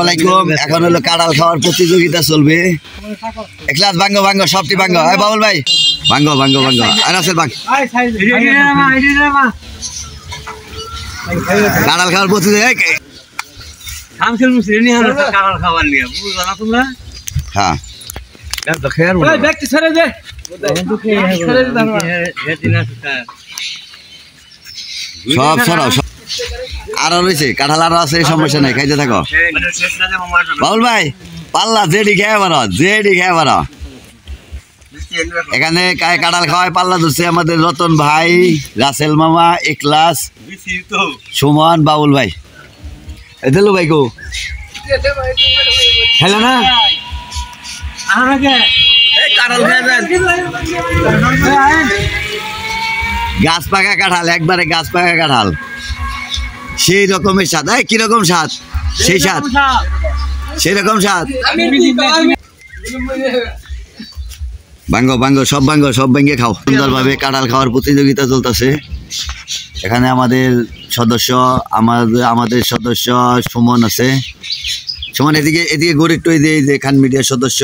আলাইকুম। এখন হলো কাঁঠাল খাওয়ার প্রতিযোগিতা চলবে। এক গ্লাস ভাঙ্গো ভাঙ্গো সবটি ভাঙ্গো। এই বাবুল ভাই ভাঙ্গো ভাঙ্গো ভাঙ্গো। আর আছে ভাঙ কাঁঠাল খাওয়ার প্রতিযোগিতা। হ্যাঁ সব সরাও আরো রয়েছে কাঁঠাল আরো আছে, সমস্যা নাই, খাইতে থাকো। বাবুল ভাই পাল্লা জেডি খেয়ে পারো, জেডি খেয়ে পারো। এখানে কাঁঠাল খাওয়ায় পাল্লা ধরছে আমাদের রতন ভাই, রাসেল মামা, একলাস, সুমন, বাবুল ভাই। দিলু ভাই কো খেলে না গাছ পাকা কাঁঠাল, একবারে গাছ পাকা কাঁঠাল, সেই রকমের স্বাদ। কিরকম স্বাদ? সেই স্বাদ, সেই রকম স্বাদ। ভাঙ্গো ভাঙ্গো সব ভাঙ্গো, সব ভেঙে খাও। সুন্দরভাবে কাঁঠাল খাওয়ার প্রতিযোগিতা চলতেছে। এখানে আমাদের সদস্য, আমাদের সদস্য সুমন আছে। সুমন এদিকে এদিকে গড়ে একটু যে খান মিডিয়ার সদস্য,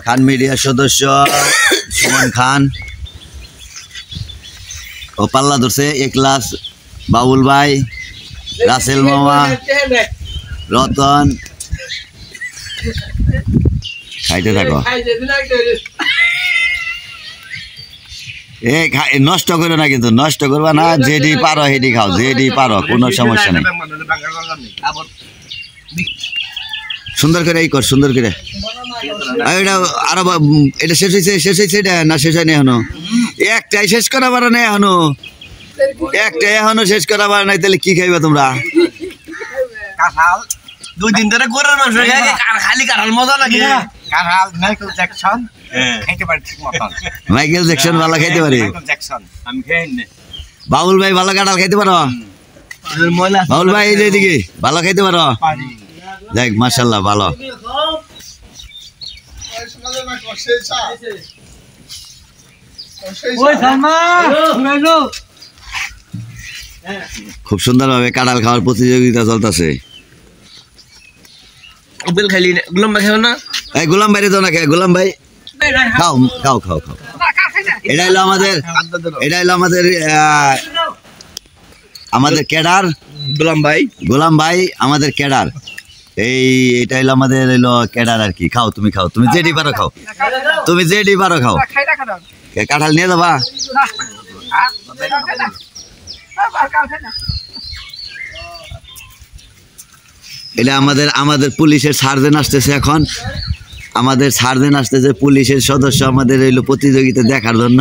খান মিডিয়ার সদস্য সুমন খান। ও পাল্লা ধরছে একলাস, বাবুল ভাই, রাসেল মামা, রতন। খাইতে থাকো। নষ্ট করো না, কিন্তু নষ্ট করবা না। যেডি পারো হেডি খাও, যেডি পারো, কোনো সমস্যা নেই। সুন্দর করে এই কর, সুন্দর করে। এটা আরো এটা শেষ হয়েছে, শেষ হয়েছে এটা না শেষ হয়নি এখনো? একটাই শেষ করা পারো না এখনো, একটাই এখনো শেষ করা পারো নাই। তাহলে কি খাইবা তোমরা? দুই দিন ধরে গরুর মাংস খালি কাঁঠাল মজা লাগে। কাঁঠাল মাইকেল জ্যাকসন খাইতে পারে ঠিক মতন। মাইকেল জ্যাকসন ভালো খাইতে পারে। আমি খাইনি। বাবুল ভাই ভালো কাঁঠাল খাইতে পারো? বাবুল ভাই এই যে এদিকে ভালো খাইতে পারো? দেখ মাশাআল্লাহ ভালো। খুব সুন্দর ভাবে কাঁঠাল খাওয়ার প্রতিযোগিতা চলতেছে। গোলাম ভাই খাও না? এই গোলাম ভাই তো না খায়, গোলাম ভাই খাও খাও খাও খাও। এটা হলো আমাদের, এটা হলো আমাদের আমাদের ক্যাডার গোলাম ভাই, গোলাম ভাই আমাদের ক্যাডার। এটা হলো আমাদের হলো ক্যাডার আর কি। খাও তুমি, খাও তুমি, যেডি পারো খাও, তুমি যেডি পারো খাও। কাঁঠাল নিয়ে যাবা? এটা আমাদের পুলিশের সার্জেন্ট আসতেছে এখন, আমাদের সার্জেন্ট আসতেছে, পুলিশের সদস্য আমাদের হইলো প্রতিযোগিতা দেখার জন্য।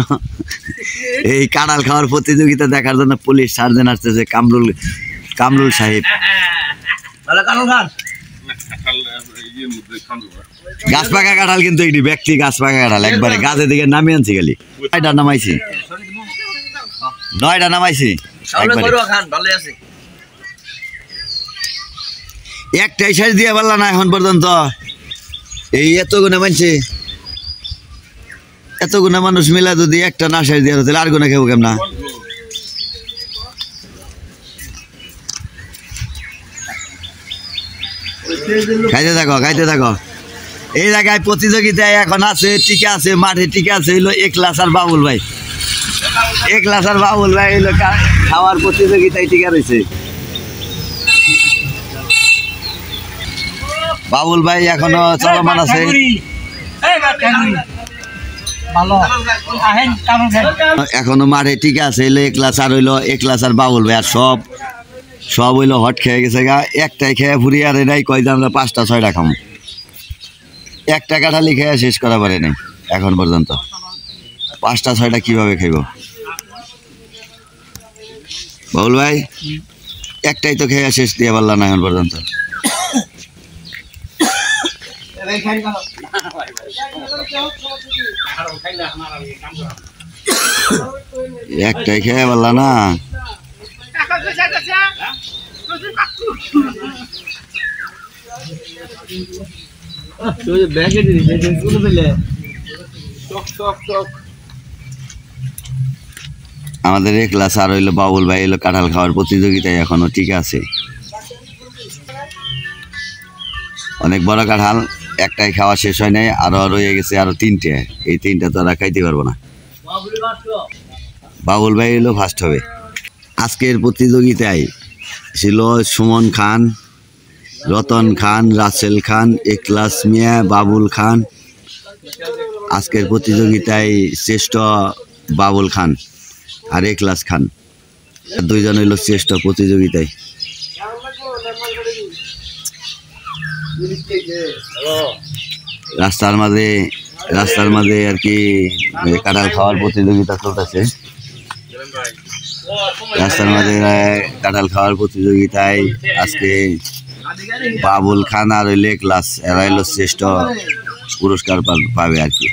এই কাঁঠাল খাওয়ার প্রতিযোগিতা দেখার জন্য পুলিশ সার্জেন্ট আসতেছে, কামরুল সাহেব। গাছ পাকা কাঁঠাল, কিন্তু এটি ব্যক্তি গাছ পাকা কাঁঠাল, একবারে গাছের দিকে নামিয়ে আনছি। খালি 9টা নামাইছি, 9টা নামাইছি। একটাই শেষ দিয়ে পারলা না এখন পর্যন্ত। এই এতগুলো মানছে, এতগুলো মানুষ মিলা যদি একটা না শেষ দিয়ে তাহলে আর গুণা খেবো কেমন? খাইতে থাকো, খাইতে থাকো। এই জায়গায় প্রতিযোগিতায় এখন আছে, টিকা আছে মাঠে, টিকা আছে হইলো একলাস আর বাবুল ভাই। একলাস আর বাবুল ভাই হইলো খাওয়ার প্রতিযোগিতায় টিকা রয়েছে। বাবুল ভাই এখনো চলমান আছে। এখনো মাঠে টিকা আছে হইলো একলাস আর হইলো একলাস আর বাবুল ভাই। আর সব হইলো হট খেয়ে গেছে গা। একটাই খেয়ে ফুরি, আর এটাই কয় যে আমরা 5টা 6টা খাম। একটা কাঁঠালি খেয়ে শেষ করা পারে নাই এখন পর্যন্ত। 5টা 6টা কিভাবে খাইব বাবুল ভাই? একটাই তো খেয়ে শেষ দিয়ে পারলাম না এখন পর্যন্ত। একটাই খেয়ে পারলাম না। আমাদের একলাস আর হইলো বাবুল ভাই হইলো কাঁঠাল খাওয়ার প্রতিযোগিতায় এখনো ঠিক আছে। অনেক বড় কাঁঠাল, একটাই খাওয়া শেষ হয় নাই, আরো রয়ে গেছে আরো 3টে। এই 3টা তো আর খাইতে পারবো না। বাবুল ভাই হলো ফার্স্ট হবে। আজকের প্রতিযোগিতায় ছিল সুমন খান, রতন খান, রাসেল খান, এখলাস মিয়া, বাবুল খান। আজকের প্রতিযোগিতায় শ্রেষ্ঠ বাবুল খান আর এখলাস খান, দুইজন হইল শ্রেষ্ঠ প্রতিযোগিতায়। রাস্তার মাঝে আর কি কাঁঠাল খাওয়ার প্রতিযোগিতা চলতেছে। রাস্তার মাঝে কাঁঠাল খাওয়ার প্রতিযোগিতায় আজকে বাবুল খান আর হইলে ক্লাস এরা হইলো শ্রেষ্ঠ পুরস্কার পাবে আর কি।